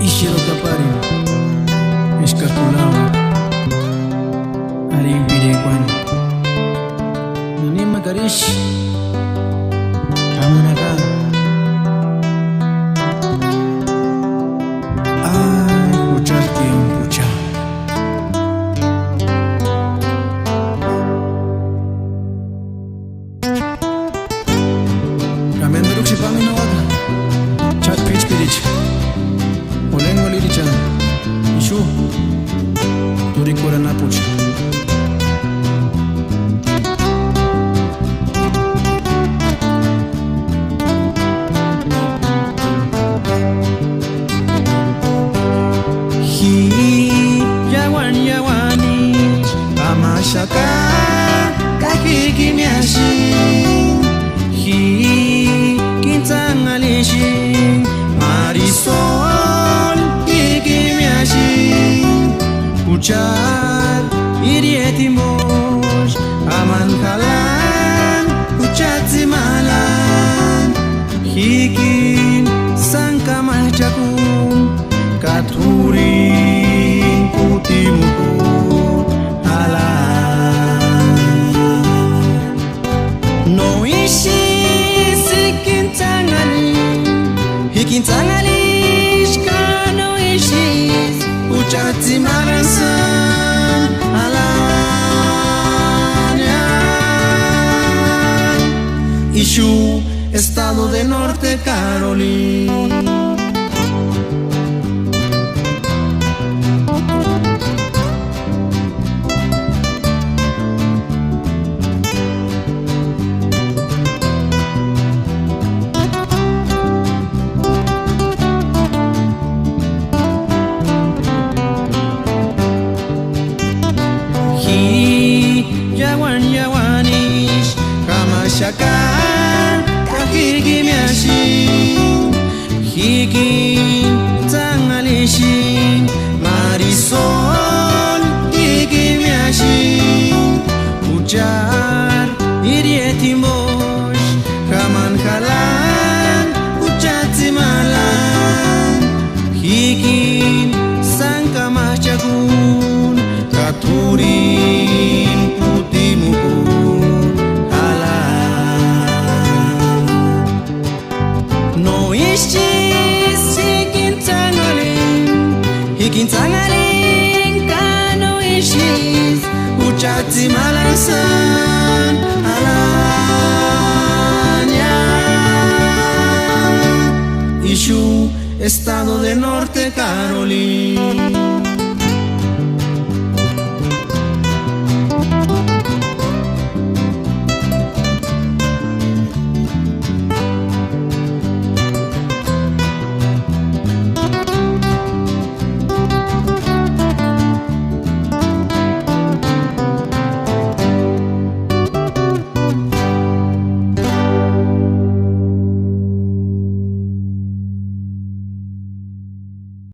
Ishiro kapari Ishkakulawa Aring pirekwan Nani magarish Amanaka Ay pucha pucha Kamen meruk si pami nawada Chat pitch pirich Olen waliricha Ishu Turi korana pucha Shaka kakiki miashi hi kintangalishi marisol kiki miashi puchar irietimos aman kalan puchati malan hikin sangkamachakum katurin putimuku Hikintangalis kano ishis Uchati maransan alanya Ishu, estado de Norte Carolina Yawanish Kamashaka Kakirgi miashi Hikin Tangalishi Marisol Higi miashi Ujar Irietimos Kaman kalan Ujati malan Hikin Sangkamachakun Katurin putimuku alam No ishis hikintangalin kano ishis Uchati malansan alanya Ishu, estado de Norte Carolina